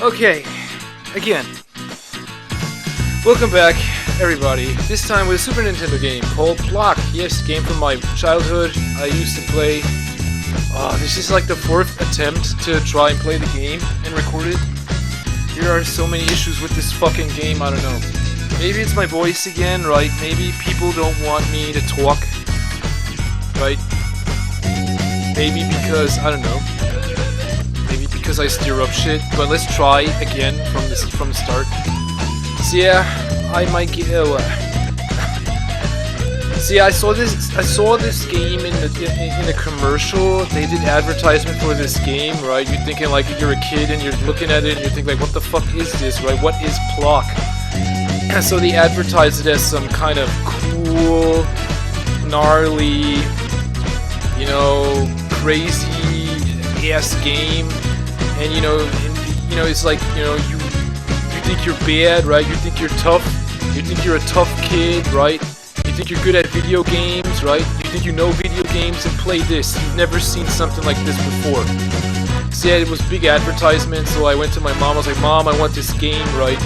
Okay, again. Welcome back, everybody. This time with a Super Nintendo game called Plok. Yes, game from my childhood. I used to play. This is like the 4th attempt to try and play the game and record it. There are so many issues with this fucking game, I don't know. Maybe it's my voice again, right? Maybe people don't want me to talk, right? Maybe because, I don't know. Maybe because I stir up shit, but let's try again from the start. So yeah, I might get. See, I saw this game in the commercial. They did advertisement for this game, right? You're thinking like you're a kid and you're looking at it and you're thinking like, what the fuck is this, right? What is Plok? And so they advertised it as some kind of cool, gnarly, you know, crazy ass game. And you know, it's like, you know, you think you're bad, right? You think you're tough. You think you're a tough kid, right? You think you're good at video games, right? You think you know video games and play this. You've never seen something like this before. So yeah, it was big advertisement. So I went to my mom. I was like, Mom, I want this game, right?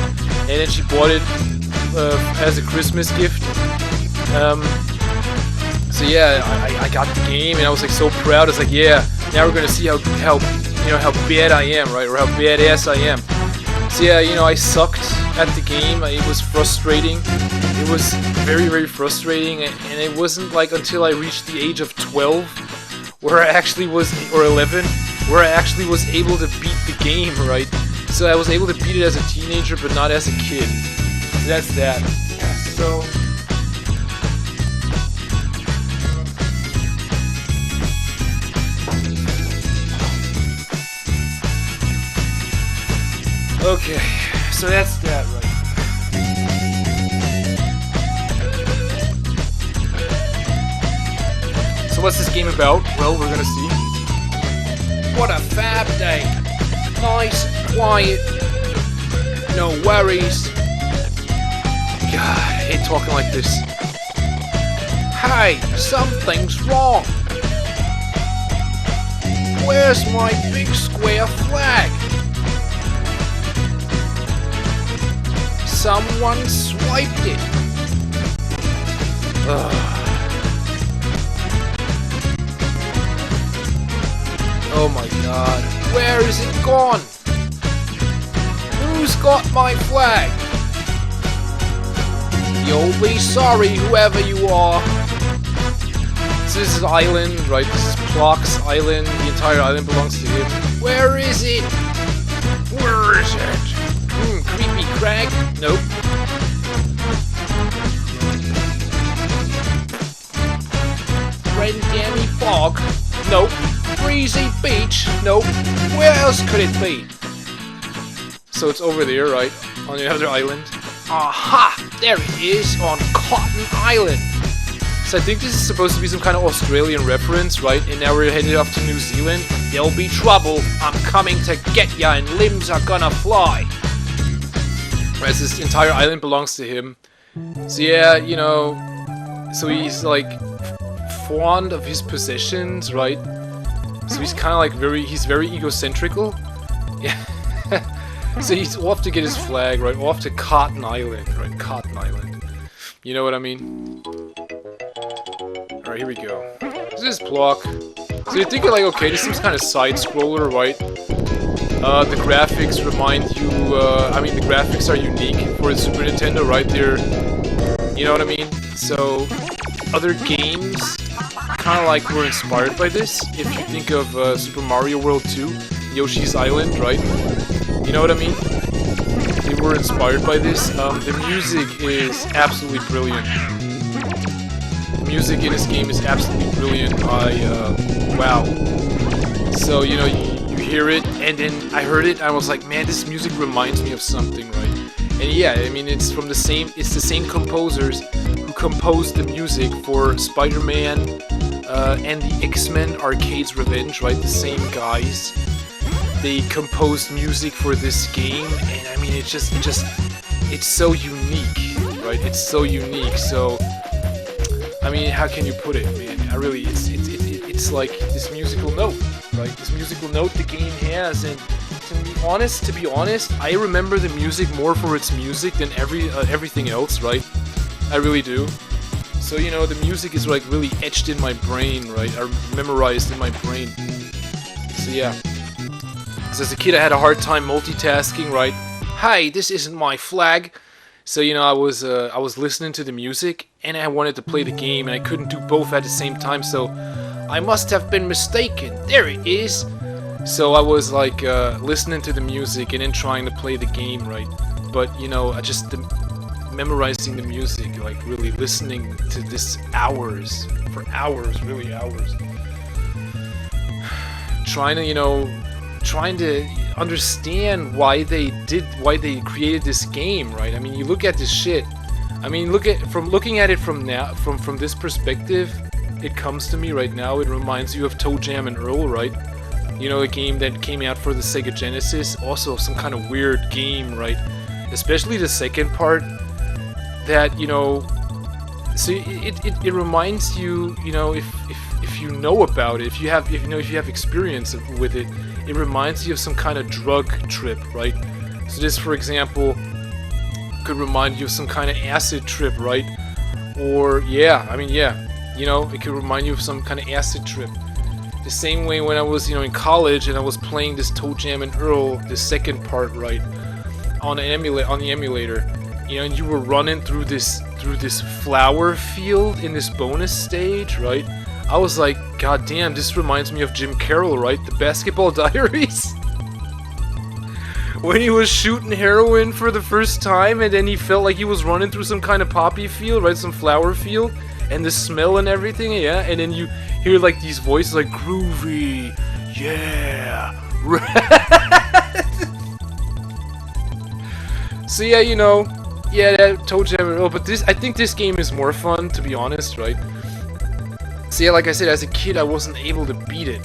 And then she bought it as a Christmas gift. So yeah, I got the game and I was like so proud. I was like, yeah, now we're gonna see how bad I am, right? Or how badass I am. So yeah, you know, I sucked at the game. It was frustrating. It was very, very frustrating, and it wasn't like until I reached the age of 12, where I actually was, or 11, where I actually was able to beat the game, right? So I was able to beat it as a teenager, but not as a kid. So that's that. So. Okay, so that's that, right? So what's this game about? Well, we're gonna see. What a fab day! Nice, quiet, no worries. God, I hate talking like this. Hey, something's wrong. Where's my big square flag? Someone swiped it. Ugh. Oh my god. Where is it gone? Who's got my flag? You'll be sorry, whoever you are. So this is Island, right? This is Plok's Island. The entire island belongs to him. Where is it? Where is it? Creepy crag? Nope. Danny Bog? Nope. Breezy Beach? Nope. Where else could it be? So it's over there, right? On the other island. Aha! There it is, on Cotton Island. So I think this is supposed to be some kind of Australian reference, right? And now we're headed off to New Zealand. There'll be trouble. I'm coming to get ya and limbs are gonna fly. Right, so this entire island belongs to him. So yeah, you know, so he's like fond of his possessions, right? So he's kind of like he's very egocentrical. Yeah. So he's off to get his flag, right? Off to Cotton Island, right? Cotton Island. You know what I mean? Alright, here we go. This is Plok. So you're thinking like, okay, this seems kind of side-scroller, right? The graphics remind you, I mean, the graphics are unique for the Super Nintendo, right? They're, you know what I mean? So, other games kind of like were inspired by this. If you think of Super Mario World 2, Yoshi's Island, right? You know what I mean? They were inspired by this. The music is absolutely brilliant. The music in this game is absolutely brilliant. Wow. So, you know, you hear it, and then I heard it, and I was like, man, this music reminds me of something, right? And yeah, I mean, it's the same composers who composed the music for Spider-Man and the X-Men Arcade's Revenge, right? The same guys. They composed music for this game, and I mean, it's so unique, right? It's so unique. So, I mean, how can you put it, man? It's like this musical note, right? This musical note the game has, and to be honest, I remember the music more for its music than everything else, right? I really do. So, you know, the music is like really etched in my brain, right? Or memorized in my brain. So yeah. So as a kid I had a hard time multitasking, right? Hey, this isn't my flag. So, you know, I was listening to the music and I wanted to play the game and I couldn't do both at the same time, so I must have been mistaken. There it is. So I was like listening to the music and then trying to play the game, right? But, you know, memorizing the music, like really listening to this for hours, really hours. Trying to understand why they created this game, right? I mean, you look at this shit. I mean, looking at it from this perspective, it comes to me right now. It reminds you of Toe Jam and Earl, right? You know, a game that came out for the Sega Genesis. Also, some kind of weird game, right? Especially the second part. That, you know, so it reminds you, you know, if you know about it, if you have experience with it, it reminds you of some kind of drug trip, right? So this, for example, could remind you of some kind of acid trip, right? Or you know, it could remind you of some kind of acid trip. The same way when I was, you know, in college and I was playing this Toe Jam and Earl, the second part, right, on the emulator. You know, and you were running through this flower field in this bonus stage, right? I was like, God damn, this reminds me of Jim Carroll, right? The Basketball Diaries. When he was shooting heroin for the first time, and then he felt like he was running through some kind of poppy field, right? Some flower field, and the smell and everything, yeah. And then you hear like these voices like groovy, yeah. So yeah, you know. Yeah, that Toe Jam and Earl, but I think this game is more fun, to be honest, right? So yeah, like I said, as a kid, I wasn't able to beat it,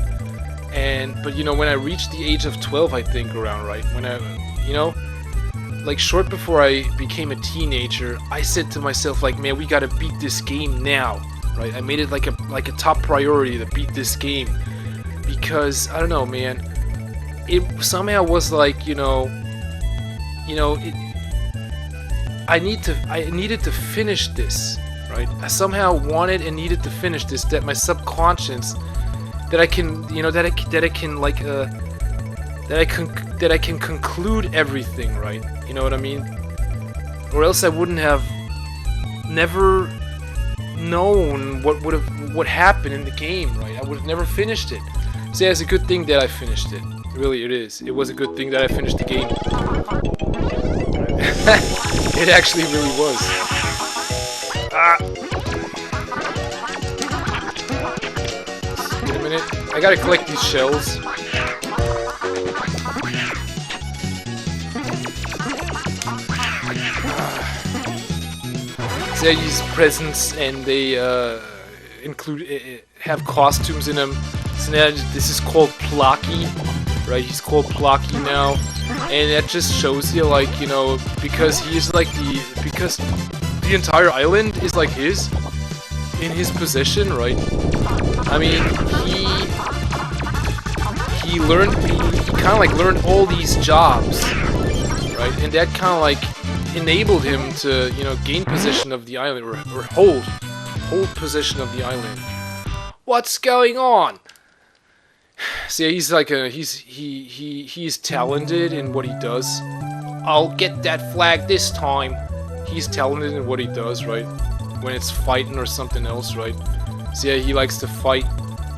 but you know, when I reached the age of 12, I think around, right, when I, you know, like short before I became a teenager, I said to myself, like, man, we gotta beat this game now, right? I made it like a top priority to beat this game, because I don't know, man, it somehow was like, you know, it. I needed to finish this, right? I somehow wanted and needed to finish this. That my subconscious, that I can, you know, that I can conclude everything, right? You know what I mean? Or else I wouldn't have never known what happened in the game, right? I would have never finished it. So yeah, it's a good thing that I finished it. Really, it is. It was a good thing that I finished the game. It actually really was. Wait a minute. I gotta collect these shells. So they use presents and they have costumes in them. So now this is called Plocky, right? He's called Plocky now. And that just shows you, like, you know, because the entire island is like in his possession, right? I mean, he kind of like learned all these jobs, right? And that kind of like enabled him to, you know, gain possession of the island or hold possession of the island. What's going on? So yeah, he's like he's talented in what he does. I'll get that flag this time. He's talented in what he does, right? When it's fighting or something else, right? So yeah, he likes to fight.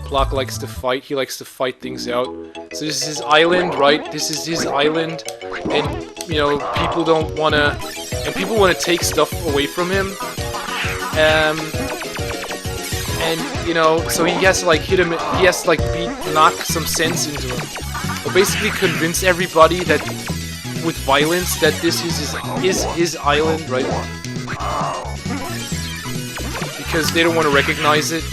Plok likes to fight. He likes to fight things out. So this is his island, right? This is his island, and you know, people want to take stuff away from him. And you know, so he has to like hit him. He has to like knock some sense into him, or basically convince everybody that with violence that this is his island, right? Because they don't want to recognize it.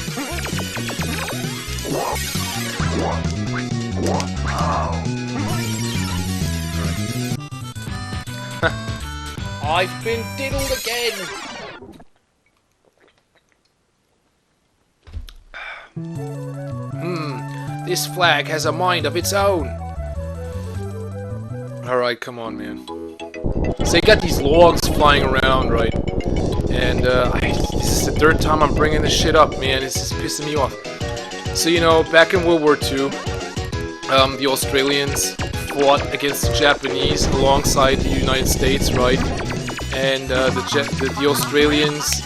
I've been diddled again. This flag has a mind of its own. Alright, come on, man. So you got these logs flying around, right? And this is the third time I'm bringing this shit up, man. This is pissing me off. So, you know, back in World War II, the Australians fought against the Japanese alongside the United States, right? And the Australians,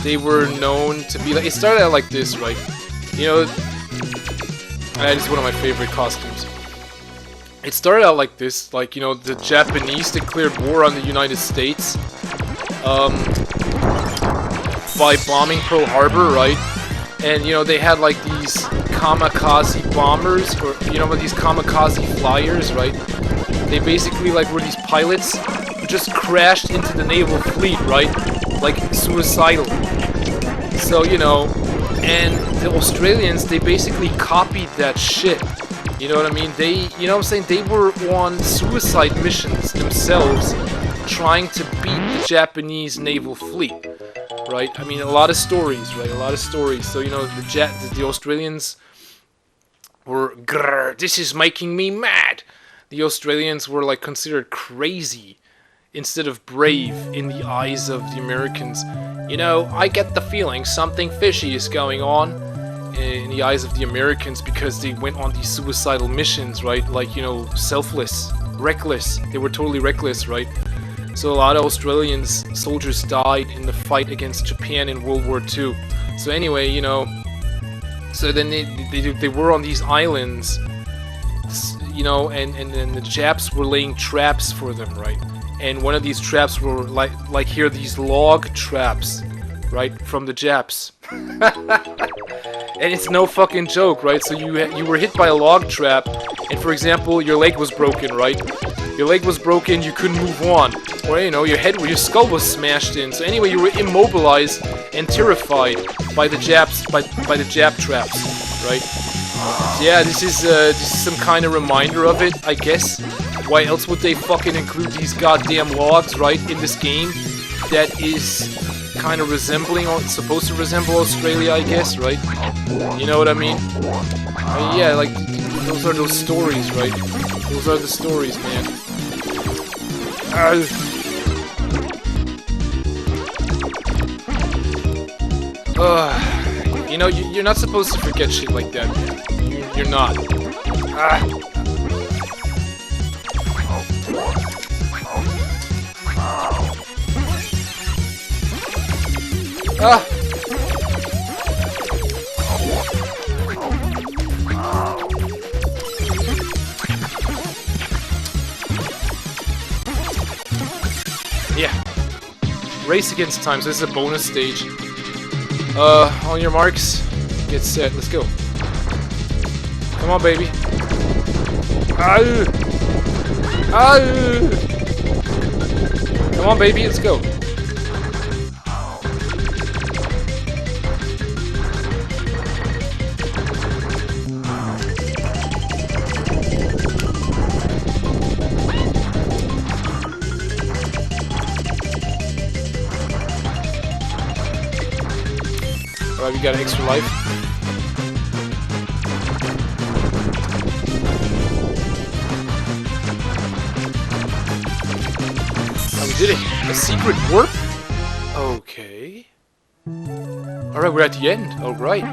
they were known to be like... It started out like this, right? You know, that is one of my favorite costumes. It started out like this, like, you know, the Japanese declared war on the United States by bombing Pearl Harbor, right? And, you know, they had, like, these kamikaze bombers, or, you know, these kamikaze flyers, right? They basically, like, were these pilots who just crashed into the naval fleet, right? Like, suicidal. So, you know, and the Australians, they basically copied that shit. You know what I mean? They, you know what I'm saying? They were on suicide missions themselves, trying to beat the Japanese naval fleet, right? I mean, a lot of stories, right? A lot of stories. So, you know, the Australians were, grrr, this is making me mad. The Australians were, like, considered crazy instead of brave in the eyes of the Americans. You know, I get the feeling something fishy is going on in the eyes of the Americans because they went on these suicidal missions, right? Like, you know, selfless, reckless. They were totally reckless, right? So a lot of Australians soldiers died in the fight against Japan in World War II. So anyway, you know, so then they were on these islands, you know, and then the Japs were laying traps for them, right? And one of these traps were like here, these log traps, right, from the Japs. And it's no fucking joke, right? So you were hit by a log trap, and for example, your leg was broken, right? Your leg was broken, you couldn't move on, or you know, your skull was smashed in. So anyway, you were immobilized and terrified by the Japs, by the Jap traps, right? Yeah, this is some kind of reminder of it, I guess. Why else would they fucking include these goddamn logs, right, in this game that is kind of resembling, or supposed to resemble Australia, I guess, right? You know what I mean? Yeah, like, those are those stories, right? Those are the stories, man. You know, you're not supposed to forget shit like that, man. You're not. Yeah. Race against time, so this is a bonus stage. On your marks, get set, let's go. Come on, baby. Come on, baby, let's go. Alright, we got an extra life. Oh, we did it! A secret warp? Okay. Alright, we're at the end. Alright.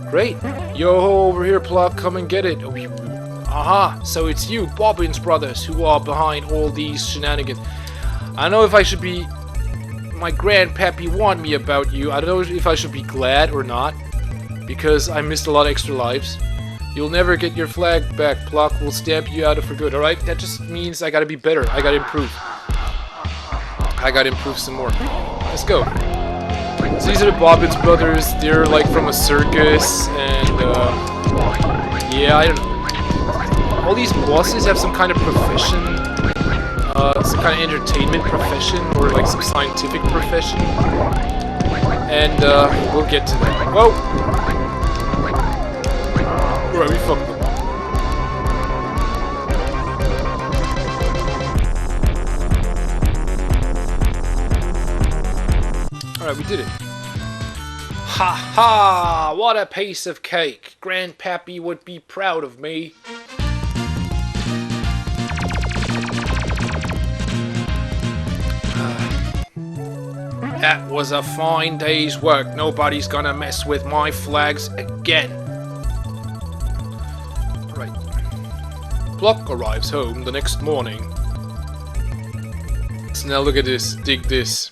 Great. Yo, over here, Plok, come and get it. Oh, aha, so it's you, Bobbins Brothers, who are behind all these shenanigans. I don't know if I should be... My grandpappy warned me about you. I don't know if I should be glad or not, because I missed a lot of extra lives. You'll never get your flag back. Plok will stamp you out for good. Alright, that just means I gotta be better. I gotta improve. I gotta improve some more. Let's go. So these are the Bobbins Brothers. They're like from a circus, and yeah, I don't know. All these bosses have some kind of profession. Some kind of entertainment profession, or like some scientific profession, and we'll get to that. Whoa! Alright, we fucked them. Alright, we did it. Ha ha! What a piece of cake! Grandpappy would be proud of me. That was a fine day's work. Nobody's gonna mess with my flags again. Right. Plok arrives home the next morning. So now look at this. Dig this.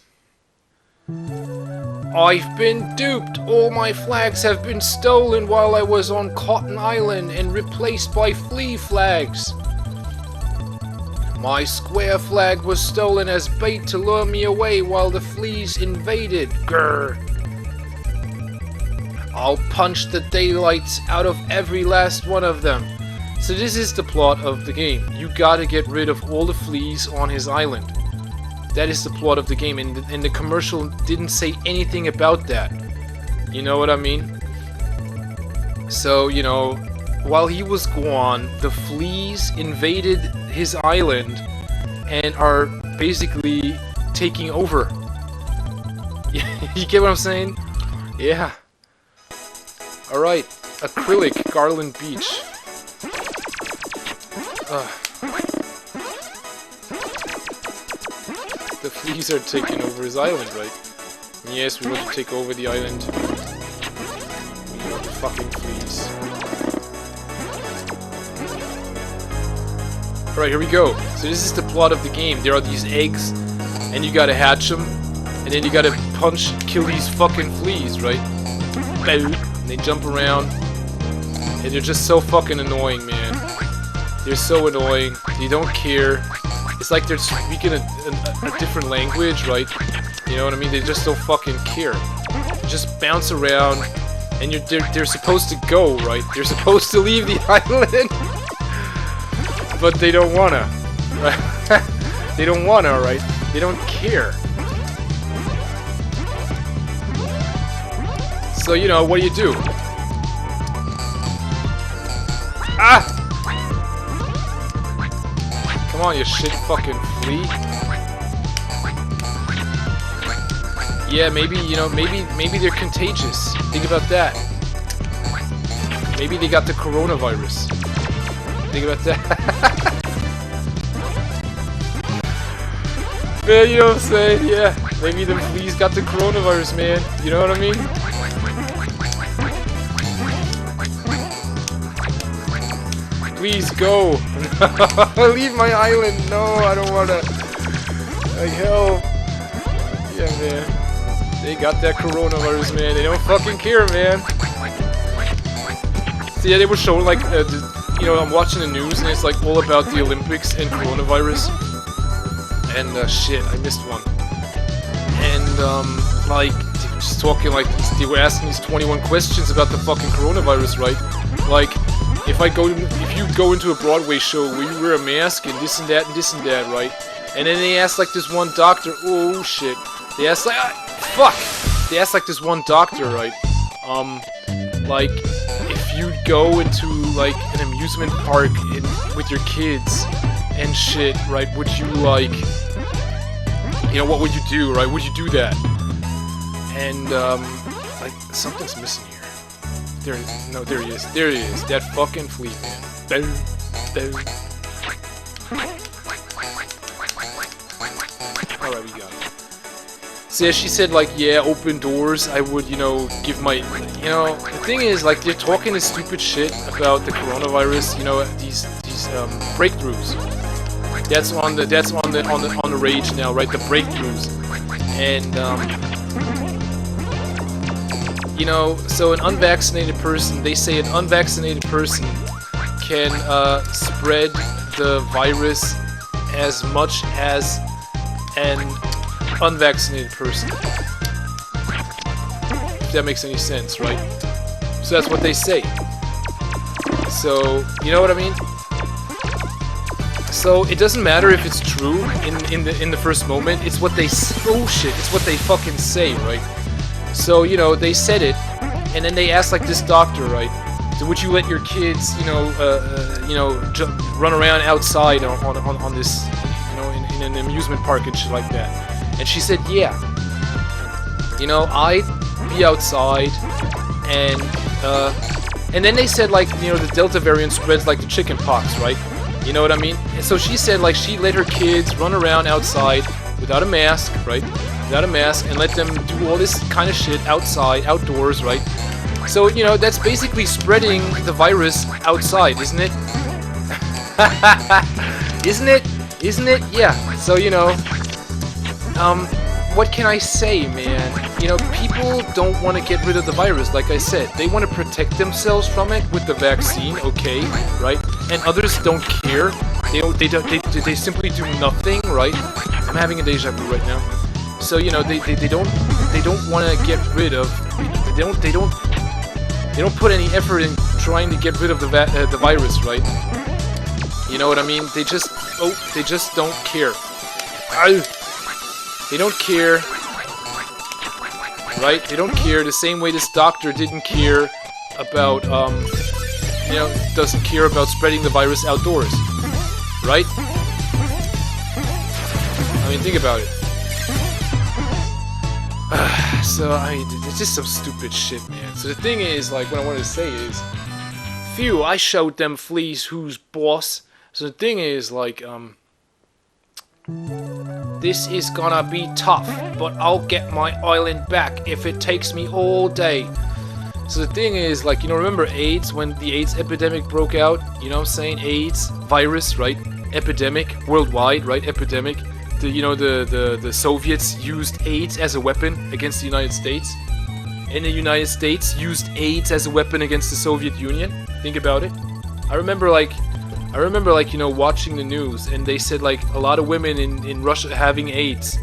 I've been duped. All my flags have been stolen while I was on Cotton Island and replaced by flea flags. My square flag was stolen as bait to lure me away while the fleas invaded. Grr. I'll punch the daylights out of every last one of them. So this is the plot of the game. You gotta get rid of all the fleas on his island. That is the plot of the game, and the commercial didn't say anything about that. You know what I mean? So, you know, while he was gone, the fleas invaded his island and are basically taking over. You get what I'm saying? Yeah. Alright, acrylic Garland Beach. The fleas are taking over his island, right? Yes, we want to take over the island. We want the fucking fleas. Alright, here we go. So this is the plot of the game. There are these eggs, and you gotta hatch them, and then you gotta kill these fucking fleas, right? And they jump around, and they're just so fucking annoying, man. They're so annoying. They don't care. It's like they're speaking a different language, right? You know what I mean? They just don't fucking care. They just bounce around, and they're supposed to go, right? They're supposed to leave the island, but they don't wanna. Right? They don't wanna, right? They don't care. So you know, what do? Ah! Come on, you shit fucking flea. Yeah, maybe, you know, maybe they're contagious. Think about that. Maybe they got the coronavirus. Think about that. Man, you know what I'm saying? Yeah, maybe the fleas got the coronavirus, man. You know what I mean? Please go. Leave my island. No, I don't wanna. Like hell. Yeah, man. They got that coronavirus, man. They don't fucking care, man. So yeah, they were showing like, you know, I'm watching the news and it's like all about the Olympics and coronavirus. And shit, I missed one. And like, just talking like they were asking these 21 questions about the fucking coronavirus, right? Like, if you go into a Broadway show where you wear a mask and this and that and this and that, right? And then they asked like this one doctor, oh shit. They asked like, fuck! They asked like this one doctor, right? Like, if you'd go into like an amusement park with your kids and shit, right? Would you like, you know, what would you do, right? Would you do that? And like something's missing here. There he is. There he is. That fucking flea, man. Boom. Boom. Alright, we got it. So yeah, she said like, yeah, open doors, I would, you know, give my, you know, the thing is, like, they're talking this stupid shit about the coronavirus, you know, these breakthroughs. That's on the rage now, right? The breakthroughs. And you know, so an unvaccinated person, they say an unvaccinated person can spread the virus as much as an unvaccinated person. If that makes any sense, right? So that's what they say. So, you know what I mean? So it doesn't matter if it's true in the first moment. It's what they it's what they fucking say, right? So, you know, they said it, and then they asked like this doctor, right? So would you let your kids, you know, run around outside on this, you know, in an amusement park and shit like that? And she said, yeah. You know, I'd be outside, and then they said like, you know, the Delta variant spreads like the chicken pox, right? You know what I mean? And so she said like she let her kids run around outside without a mask, right? without a mask, and let them do all this kind of shit outside, outdoors, right? So, you know, that's basically spreading the virus outside, isn't it? Isn't it? Isn't it? Yeah. So, you know, what can I say, man? You know, people don't want to get rid of the virus, like I said. They want to protect themselves from it with the vaccine, okay, right? And others don't care. They simply do nothing, right? I'm having a deja vu right now. So, you know, they don't want to get rid of. They don't put any effort in trying to get rid of the virus, right? You know what I mean? They just don't care. They don't care, right? They don't care the same way this doctor didn't care about, you know, doesn't care about spreading the virus outdoors, right? I mean, think about it. So, I mean, it's just some stupid shit, man. So the thing is, like, what I wanted to say is, phew, I showed them fleas who's boss. So the thing is, like, this is gonna be tough, but I'll get my island back if it takes me all day. So the thing is, like, you know, remember AIDS, when the AIDS epidemic broke out? You know what I'm saying? AIDS, virus, right? Epidemic, worldwide, right? Epidemic. The Soviets used AIDS as a weapon against the United States. And the United States used AIDS as a weapon against the Soviet Union. Think about it. I remember, like, you know, watching the news, and they said, like, a lot of women in Russia having AIDS,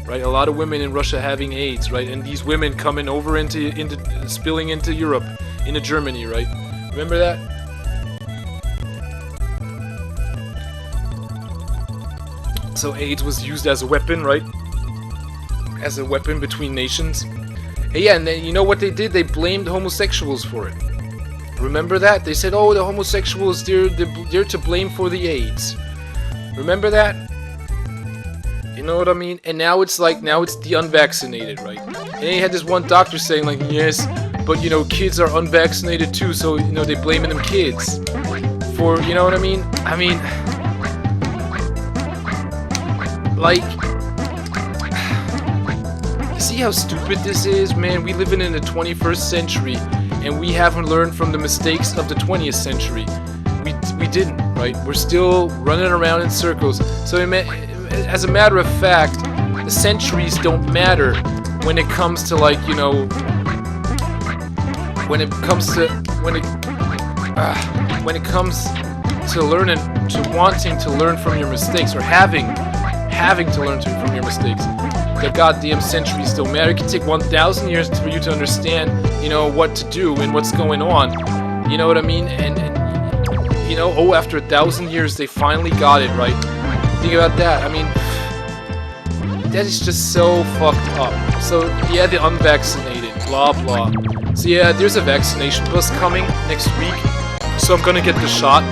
right? A lot of women in Russia having AIDS, right? And these women coming over into spilling into Europe, into Germany, right? Remember that? So AIDS was used as a weapon, right? As a weapon between nations. Hey, yeah, and then you know what they did? They blamed homosexuals for it. Remember that? They said, oh, the homosexuals, they're to blame for the AIDS. Remember that? You know what I mean? And now it's like, now it's the unvaccinated, right? And they had this one doctor saying, like, yes, but, you know, kids are unvaccinated too, so, you know, they blaming them kids. For, you know what I mean? I mean, like, you see how stupid this is, man? We live in the 21st century, and we haven't learned from the mistakes of the 20th century. We didn't, right? We're still running around in circles. So as a matter of fact, the centuries don't matter when it comes to, like, you know, when it comes to learning, to wanting to learn from your mistakes, or having to learn from your mistakes. The goddamn centuries don't matter. It can take 1,000 years for you to understand, you know, what to do and what's going on. You know what I mean? And you know, oh, after 1,000 years, they finally got it right. Think about that. I mean, that is just so fucked up. So, yeah, the unvaccinated, blah, blah. So, yeah, there's a vaccination bus coming next week. So I'm gonna get the shot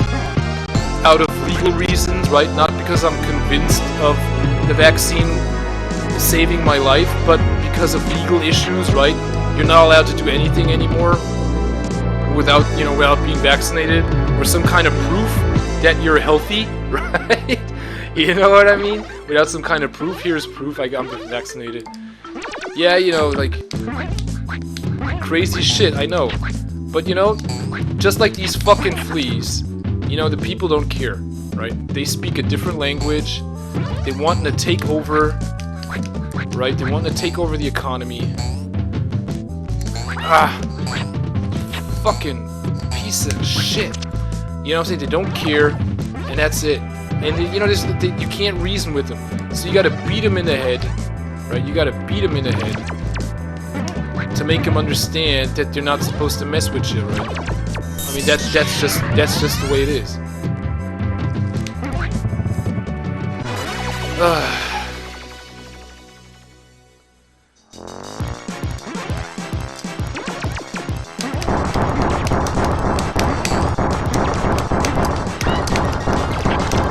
out of legal reasons, right? Not because I'm convinced of the vaccine saving my life, but because of legal issues, right? You're not allowed to do anything anymore without being vaccinated, or some kind of proof that you're healthy, right? You know what I mean? Without some kind of proof. Here's proof I'm vaccinated. Yeah, you know, like, crazy shit, I know. But, you know, just like these fucking fleas, you know, the people don't care, right? They speak a different language. They want to take over, right? They want to take over the economy. Fucking piece of shit. You know what I'm saying? They don't care, and that's it. And, you know, you can't reason with them. So you gotta beat them in the head, right? You gotta beat them in the head to make them understand that they're not supposed to mess with you, right? I mean, that's just the way it is.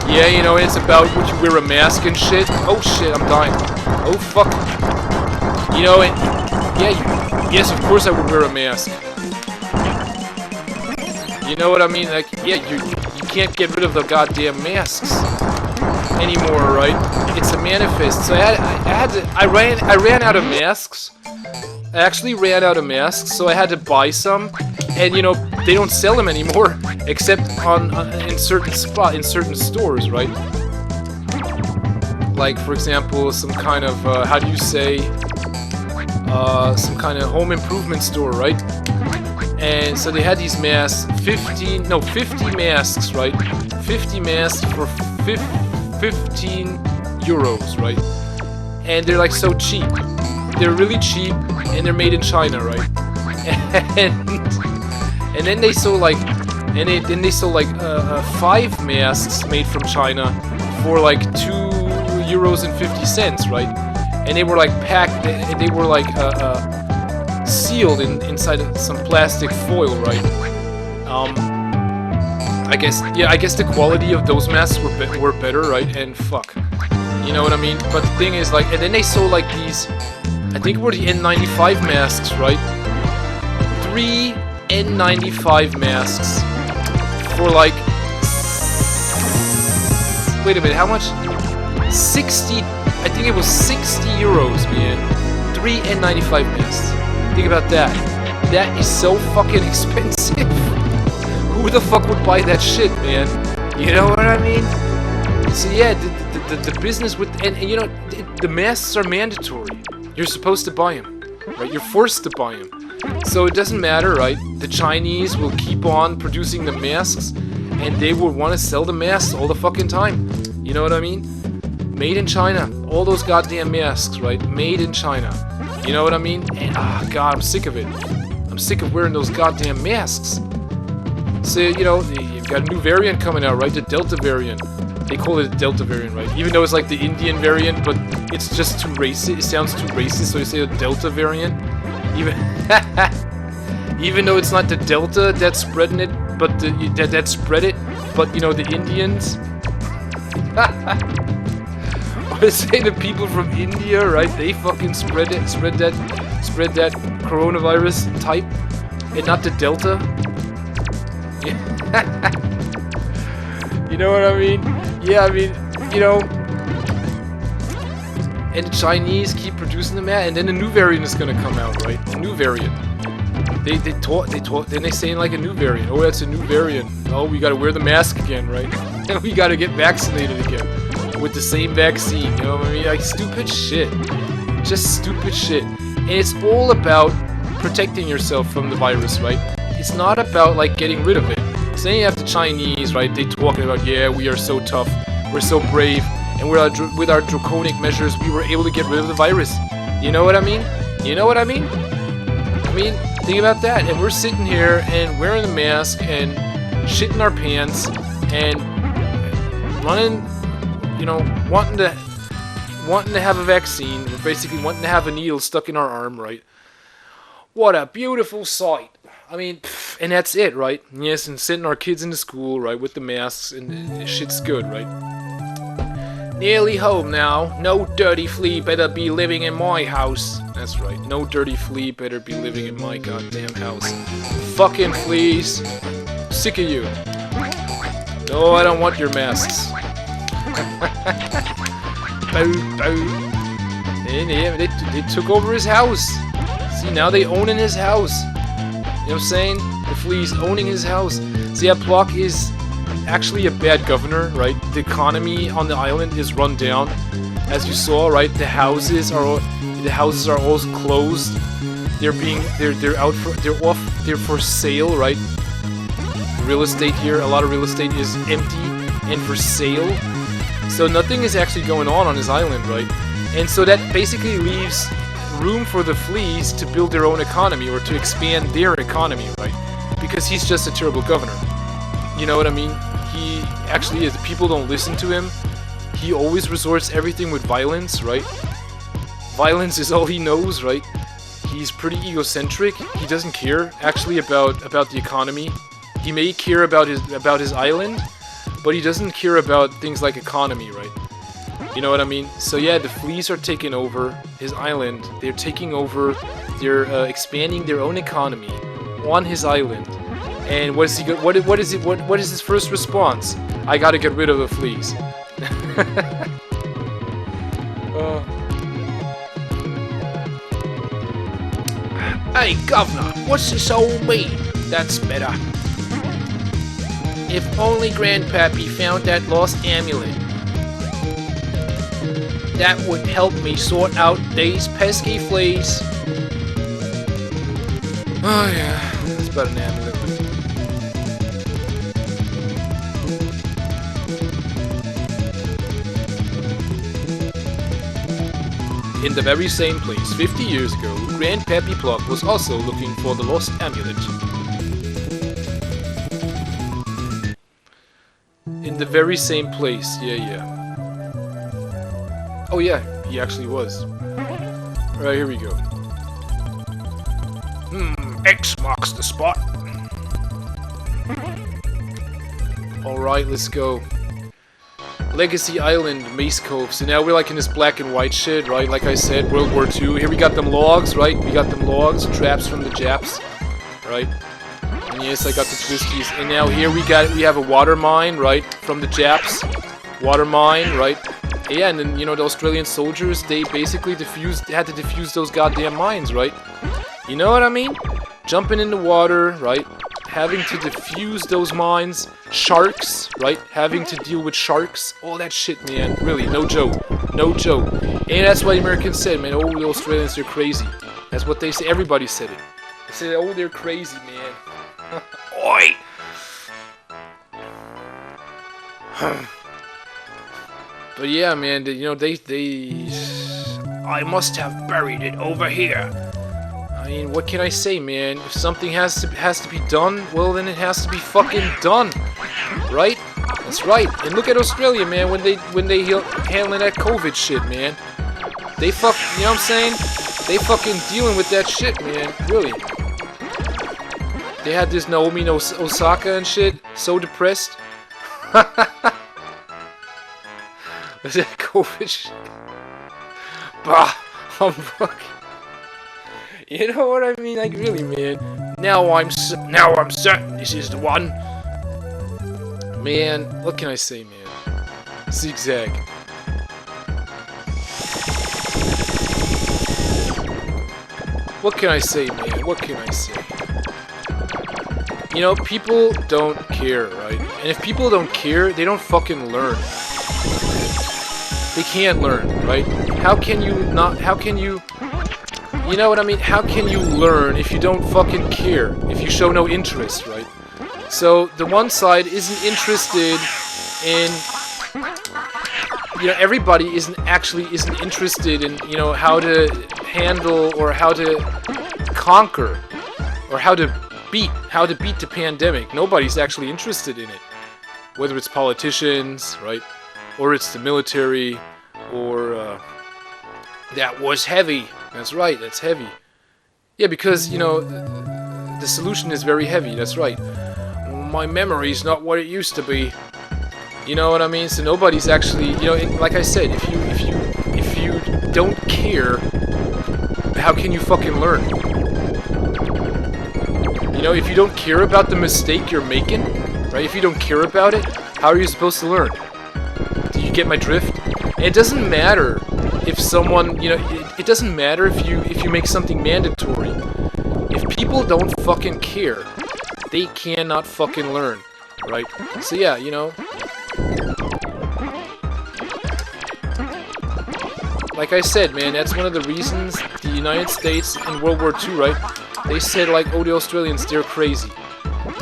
Yeah, you know, it's about would you wear a mask and shit. Oh shit, I'm dying. Oh fuck. You know, yes, of course I would wear a mask. You know what I mean? Like, yeah, you can't get rid of the goddamn masks anymore, right? It's a manifest. So I I ran out of masks. I actually ran out of masks, so I had to buy some. And you know, they don't sell them anymore, except in certain stores, right? Like, for example, some kind of how do you say, some kind of home improvement store, right? And so they had these masks, 50 masks, right? 50 masks for 15 euros, right? And they're like so cheap. They're really cheap, and they're made in China, right? And then they sold like, 5 masks made from China for like €2.50, right? And they were like packed. They were like sealed inside of some plastic foil, right? I guess the quality of those masks were better, right? And fuck, you know what I mean? But the thing is, like, and then they sold like these, I think it were the N95 masks, right? 3 N95 masks for like, wait a minute, how much? 60, I think it was 60 euros, man. 3 N95 masks. Think about that. That is so fucking expensive. Who the fuck would buy that shit, man? You know what I mean? So yeah, the business with, and you know, the masks are mandatory. You're supposed to buy them, right? You're forced to buy them. So it doesn't matter, right? The Chinese will keep on producing the masks, and they will want to sell the masks all the fucking time. You know what I mean? Made in China. All those goddamn masks, right? Made in China. You know what I mean? And, God, I'm sick of it. I'm sick of wearing those goddamn masks. So, you know, you've got a new variant coming out, right? The Delta variant. They call it the Delta variant, right? Even though it's like the Indian variant, but it's just too racist. It sounds too racist, so you say the Delta variant. Even though it's not the Delta that's spreading it, but that spread it, but you know, the Indians. Or say the people from India, right? They fucking spread that coronavirus type, and not the Delta. You know what I mean? Yeah, I mean, you know. And the Chinese keep producing them, and then a new variant is gonna come out, right? A new variant. They talk, then they say like a new variant. Oh, that's a new variant. Oh, we gotta wear the mask again, right? And we gotta get vaccinated again with the same vaccine. You know what I mean? Like stupid shit, just stupid shit. And it's all about protecting yourself from the virus, right? It's not about like getting rid of it. So then you have the Chinese, right? They talking about, yeah, we are so tough, we're so brave, and with our draconic measures, we were able to get rid of the virus. You know what I mean? You know what I mean? I mean, think about that. And we're sitting here and wearing the mask and shitting our pants and running, you know, wanting to have a vaccine. We're basically wanting to have a needle stuck in our arm, right? What a beautiful sight. I mean, and that's it, right? Yes, and sending our kids into school, right, with the masks, and shit's good, right? Nearly home now. No dirty flea better be living in my house. That's right. No dirty flea better be living in my goddamn house. Fucking fleas. Sick of you. No, I don't want your masks. They took over his house. See, now they own in his house. You know what I'm saying? The flea's owning his house. See, yeah, Plok is actually a bad governor, right? The economy on the island is run down, as you saw, right? The houses are all closed. They're for sale, right? Real estate here, a lot of real estate is empty and for sale. So nothing is actually going on his island, right? And so that basically leaves room for the fleas to build their own economy or to expand their economy, right? Because he's just a terrible governor. You know what I mean? He actually is. People don't listen to him. He always resorts everything with violence, right? Violence is all he knows, right? He's pretty egocentric. He doesn't care actually about the economy. He may care about his island, but he doesn't care about things like economy, right? You know what I mean? So yeah, the fleas are taking over his island. They're taking over. They're expanding their own economy on his island. And what is he? What is his first response? I gotta get rid of the fleas. Hey, Governor, what's this all mean? That's better. If only Grandpappy found that lost amulet. That would help me sort out these pesky fleas. Oh yeah, that's about an amulet. In the very same place, 50 years ago, Grandpappy Plok was also looking for the lost amulet. In the very same place, yeah. Oh yeah, he actually was. Right, here we go. X marks the spot. Alright, let's go. Legacy Island, Mace Cove. So now we're like in this black and white shit, right? Like I said, World War II. Here we got them logs, right? We got them logs, traps from the Japs, right? And yes, I got the twisties. And now here we have a water mine, right? From the Japs. Water mine, right? Yeah, and then, you know, the Australian soldiers, they basically had to defuse those goddamn mines, right? You know what I mean? Jumping in the water, right? Having to defuse those mines. Sharks, right? Having to deal with sharks. All that shit, man. Really, no joke. No joke. And that's why the Americans said, man, oh, the Australians, they're crazy. That's what they say. Everybody said it. They said, oh, they're crazy, man. Oi! But yeah, man, you know, I must have buried it over here. I mean, what can I say, man? If something has to be done, well, then it has to be fucking done, right? That's right. And look at Australia, man. When they handling that COVID shit, man. They you know what I'm saying? They fucking dealing with that shit, man. Really. They had this Naomi Osaka and shit. So depressed. Was that COVID shit? Bah, humbug. You know what I mean? Like, really, man. Now I'm certain this is the one. Man, what can I say, man? Zigzag. What can I say, man? What can I say? You know, people don't care, right? And if people don't care, they don't fucking learn. They can't learn, right? How can you, you know what I mean? How can you learn if you don't fucking care? If you show no interest, right? So, the one side isn't interested in, you know, everybody isn't interested in, you know, how to handle or how to conquer or how to beat the pandemic. Nobody's actually interested in it. Whether it's politicians, right? Or it's the military, or, that was heavy. That's right, that's heavy. Yeah, because, you know, the solution is very heavy, that's right. My memory's not what it used to be. You know what I mean? So nobody's actually, you know, like I said, if you don't care, how can you fucking learn? You know, if you don't care about the mistake you're making, right? If you don't care about it, how are you supposed to learn? Do you get my drift? And it doesn't matter if someone, you know, it doesn't matter if you make something mandatory. If people don't fucking care, they cannot fucking learn, right? So yeah, you know, like I said, man, that's one of the reasons the United States in World War II, right? They said, like, oh, the Australians, they're crazy.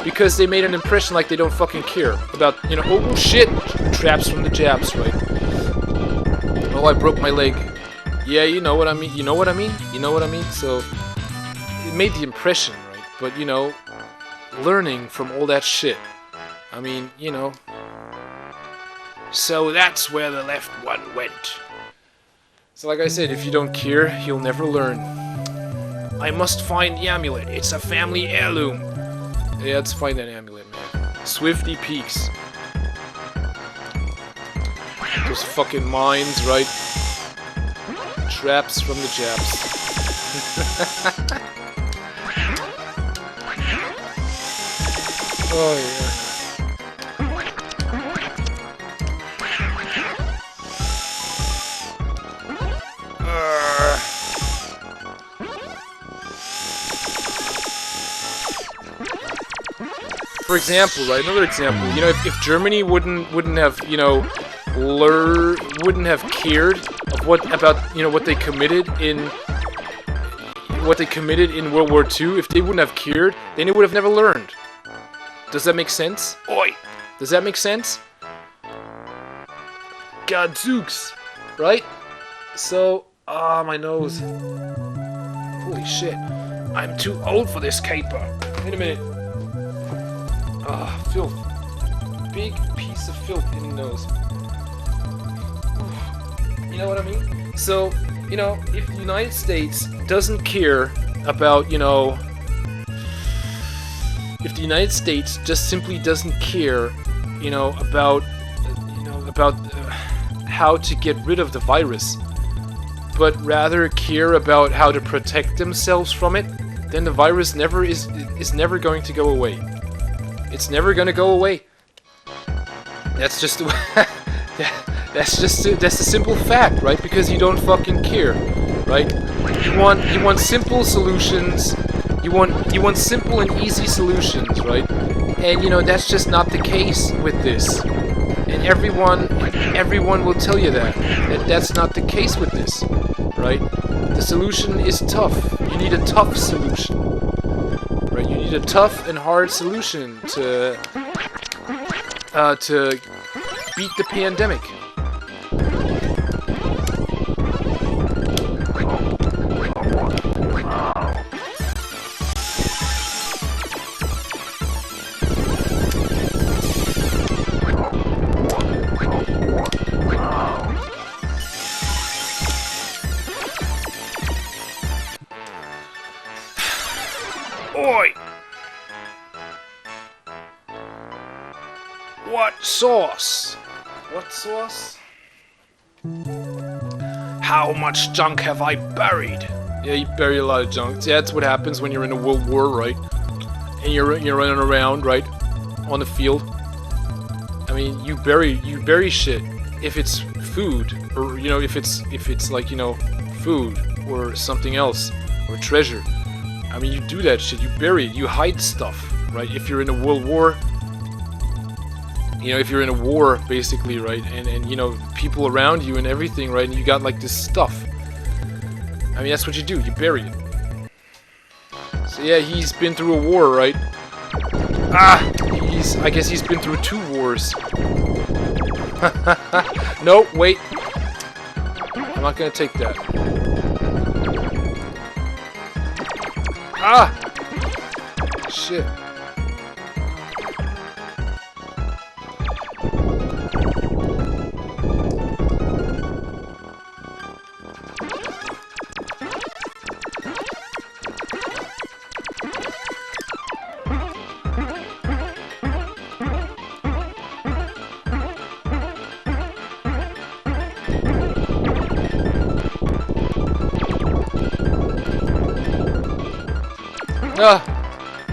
Because they made an impression like they don't fucking care about, you know, oh shit, traps from the Japs, right? Oh, I broke my leg. Yeah, you know what I mean? You know what I mean? You know what I mean? So, it made the impression, right? But, you know, learning from all that shit. I mean, you know. So that's where the left one went. So like I said, if you don't care, you'll never learn. I must find the amulet. It's a family heirloom. Yeah, let's find that amulet, man. Swifty Peaks. Those fucking mines, right? Traps from the Japs. Oh, yeah. for example, right? Another example. You know, if Germany wouldn't have, you know, wouldn't have cared of what they committed in World War II, if they wouldn't have cared, then it would have never learned. Does that make sense? Oi! Does that make sense? Gadzooks! Right? So, my nose. Holy shit. I'm too old for this caper. Wait a minute. Filth. Big piece of filth in the nose. You know what I mean? So, you know, if the United States doesn't care about, you know... If the United States just simply doesn't care, you know, about how to get rid of the virus, but rather care about how to protect themselves from it, then the virus is never going to go away. It's never going to go away. That's just that's a simple fact, right? Because you don't fucking care, right? You want simple solutions. You want simple and easy solutions, right? And you know that's just not the case with this. And everyone will tell you that that's not the case with this, right? The solution is tough. You need a tough solution, right? You need a tough and hard solution to beat the pandemic. Oi! What sauce? What sauce? How much junk have I buried? Yeah, you bury a lot of junk. Yeah, that's what happens when you're in a world war, right? And you're running around, right, on the field. I mean, you bury shit if it's food, or you know, if it's like, you know, food or something else or treasure. I mean, you do that shit. You bury it. You hide stuff, right? If you're in a world war, you know, if you're in a war, basically, right? And you know, people around you and everything, right? And you got like this stuff. I mean, that's what you do. You bury it. So yeah, he's been through a war, right? I guess he's been through 2 wars. No, wait. I'm not gonna take that. Shit.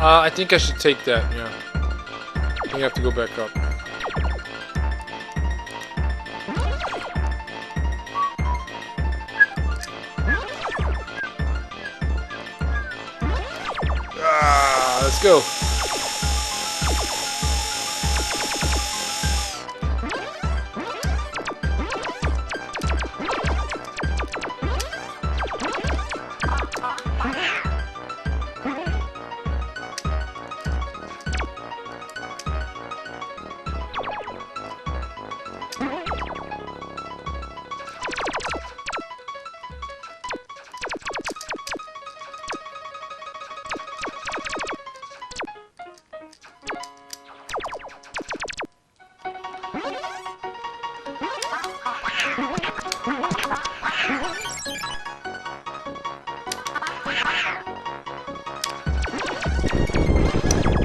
I think I should take that, yeah. I think I have to go back up. Let's go.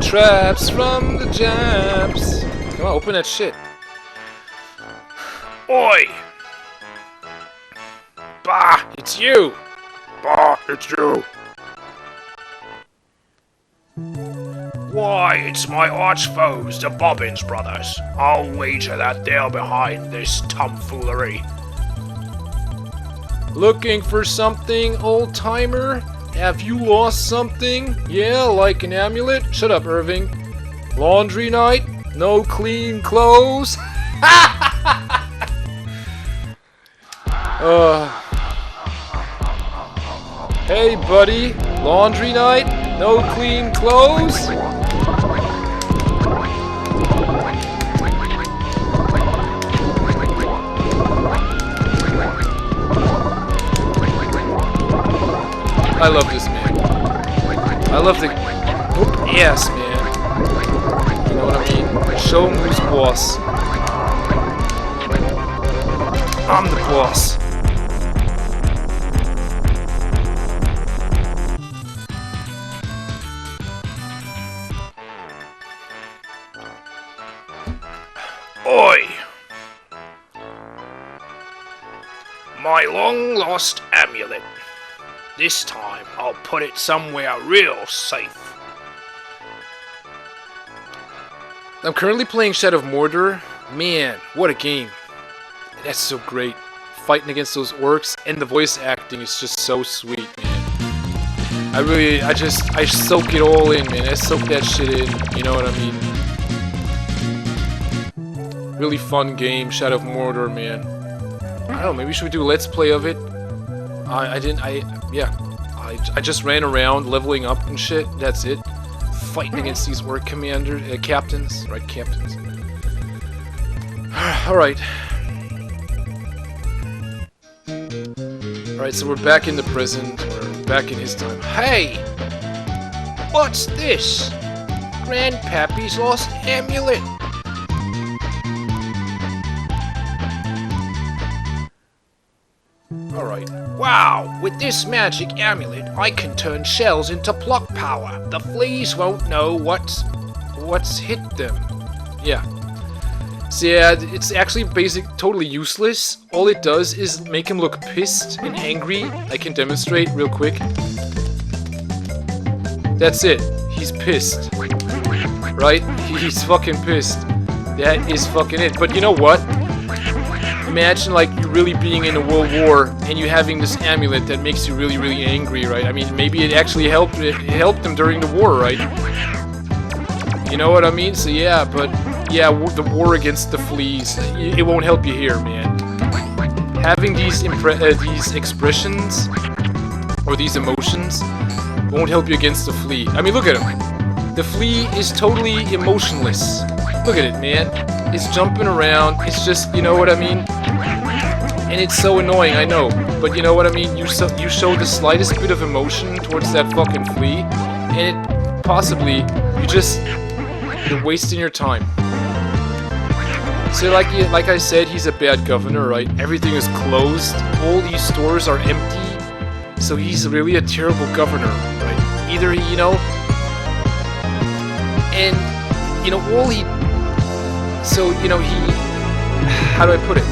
Traps from the Japs. Come on, open that shit. Oi! Bah, it's you! Bah, it's you! Why, it's my arch foes, the Bobbins brothers. I'll wager that they're behind this tomfoolery. Looking for something, old-timer? Have you lost something? Yeah, like an amulet? Shut up, Irving. Laundry night? No clean clothes? Hey buddy, laundry night? No clean clothes? I love this man. I love the ass, man. You know what I mean? Show him who's boss. I'm the boss. Oi! My long-lost amulet. This time, I'll put it somewhere real safe. I'm currently playing Shadow of Mordor. Man, what a game. That's so great. Fighting against those orcs, and the voice acting is just so sweet, man. I soak it all in, man. I soak that shit in, you know what I mean? Really fun game, Shadow of Mordor, man. I don't know, maybe should we do a let's play of it? I just ran around leveling up and shit, that's it. Fighting against these orc captains, right, captains. Alright. Alright, so we're back in the prison, we're back in his time. Hey! What's this? Grandpappy's lost amulet! Alright. Wow! With this magic amulet, I can turn shells into Plok power. The fleas won't know what's hit them. Yeah. So yeah, it's actually totally useless. All it does is make him look pissed and angry. I can demonstrate real quick. That's it. He's pissed. Right? He's fucking pissed. That is fucking it. But you know what? Imagine like you really being in a world war and you having this amulet that makes you really, really angry, right? I mean, maybe it actually helped him during the war, right? You know what I mean? So yeah, but yeah, the war against the fleas, it won't help you here, man. Having these expressions or these emotions won't help you against the flea. I mean, look at him. The flea is totally emotionless. Look at it, man. It's jumping around. It's just, you know what I mean? And it's so annoying, I know. But you know what I mean? You show the slightest bit of emotion towards that fucking flea, and it possibly, you're wasting your time. So like I said, he's a bad governor, right? Everything is closed. All these stores are empty. So he's really a terrible governor, right? Either he, you know... And, you know, So, you know, how do I put it?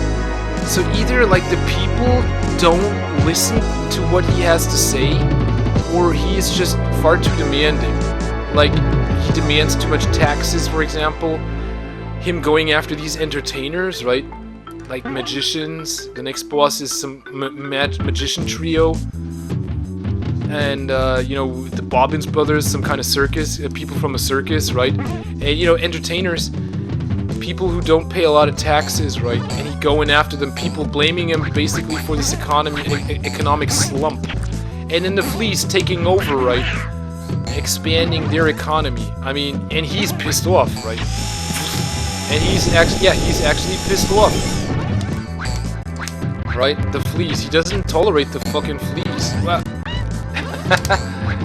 So either, like, the people don't listen to what he has to say, or he is just far too demanding. Like, he demands too much taxes, for example. Him going after these entertainers, right? Like magicians. The next boss is some magician trio. And, you know, the Bobbins brothers, some kind of circus, people from a circus, right? And, you know, entertainers... people who don't pay a lot of taxes, right? And he going after them, people blaming him basically for this economic slump. And then the fleas taking over, right? Expanding their economy. I mean, and he's pissed off, right? And he's actually pissed off. Right? The fleas. He doesn't tolerate the fucking fleas. Well,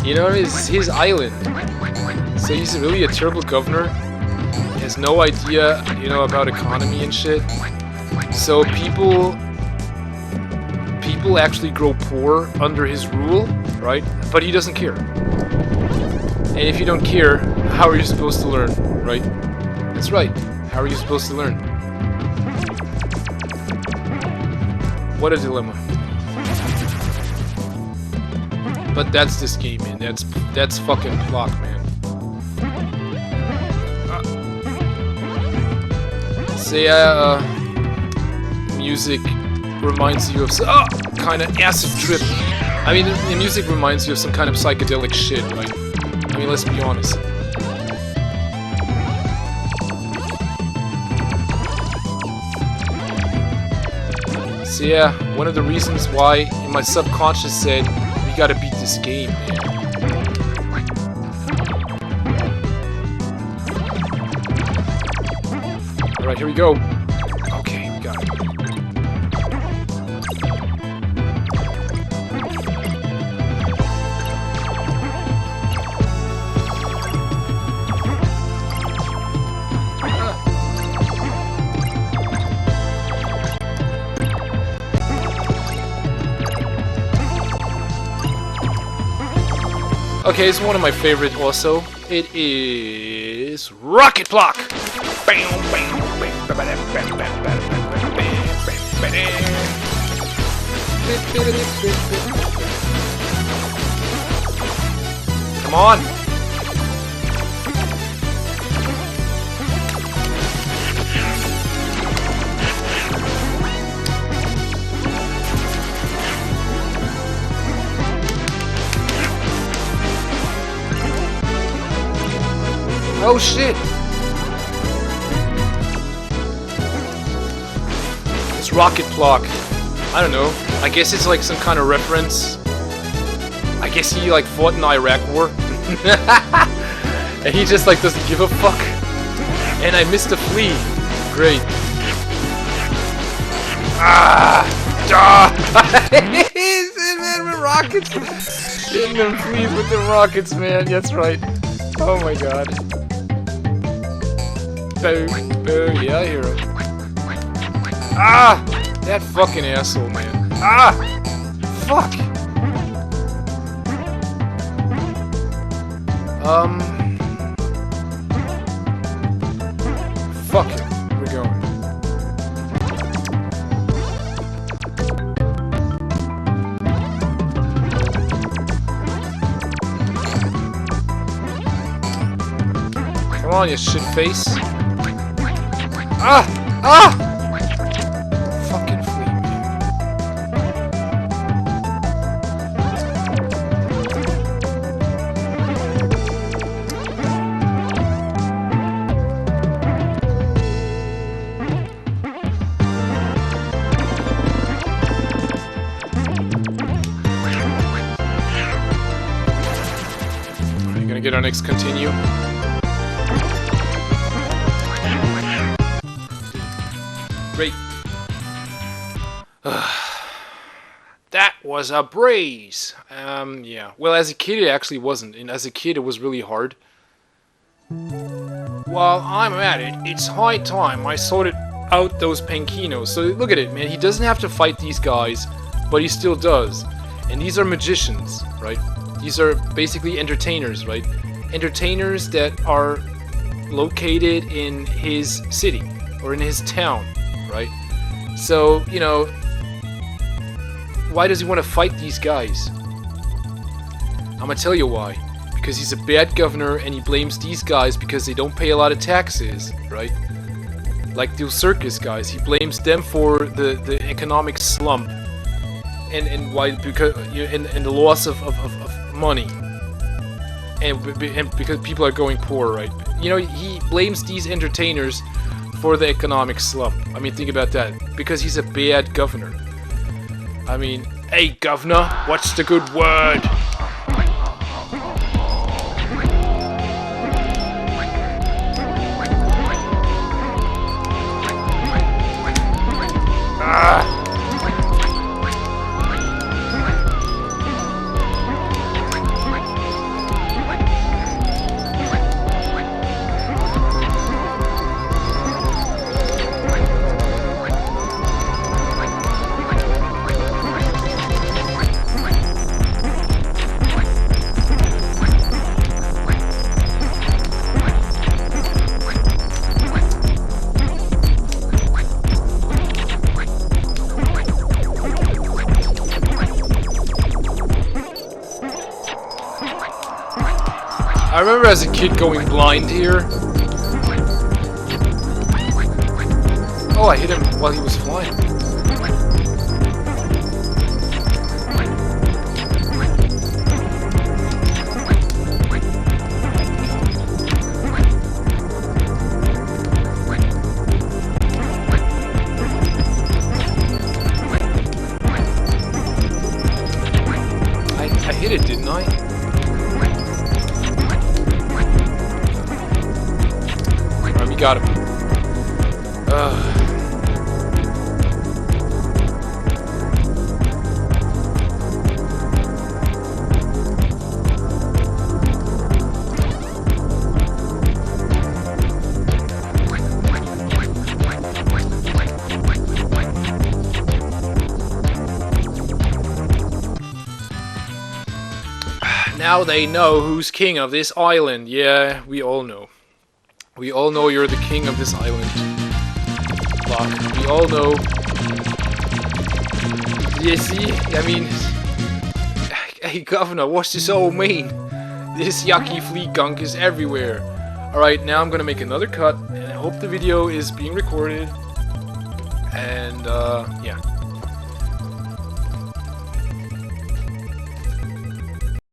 you know, it's his island. So he's really a terrible governor. Has no idea, you know, about economy and shit. So people actually grow poor under his rule, right? But he doesn't care. And if you don't care, how are you supposed to learn, right? That's right. How are you supposed to learn? What a dilemma. But that's this game, man. That's fucking Plok, man. Say, music reminds you of some kind of acid trip. I mean, the music reminds you of some kind of psychedelic shit, right? I mean, let's be honest. So yeah, one of the reasons why in my subconscious said, we gotta beat this game, man. Alright, here we go. Okay, we got it. Okay, it's one of my favorite also. It is Rocket Plok! Come on! Oh shit! It's Rocket Plok. I don't know. I guess it's like some kind of reference. I guess he like fought in the Iraq War. And he just like doesn't give a fuck. And I missed a flea. Great. Man, with rockets. Hitting them fleas with the rockets, man. That's right. Oh my god. Boom, boom, yeah, I hear him. Ah! That fucking asshole, man. Ah! Fuck! Fuck it. Here we go. Come on, you shit face. Ah! Ah! Fucking flea, man. Are you gonna get our next continue? Great. That was a breeze. Yeah. Well, as a kid, it actually wasn't. And as a kid, it was really hard. While I'm at it, it's high time I sorted out those pankinos. So look at it, man. He doesn't have to fight these guys, but he still does. And these are magicians, right? These are basically entertainers, right? Entertainers that are located in his city or in his town. Right? So, you know, why does he want to fight these guys? I'm gonna tell you why. Because he's a bad governor and he blames these guys because they don't pay a lot of taxes, right? Like those circus guys, he blames them for the economic slump and why, because and the loss of money and because people are going poor, right? You know, he blames these entertainers for the economic slump. I mean, think about that. Because he's a bad governor. I mean, hey governor, what's the good word? Ah! I remember as a kid going blind here. Oh, I hit him while he was flying. gotta be. Now they know who's king of this island. Yeah, we all know. We all know you're the king of this island. Plok, we all know. You see? I mean... Hey, Governor, what's this all mean? This yucky flea gunk is everywhere. Alright, now I'm gonna make another cut, and I hope the video is being recorded. And, yeah.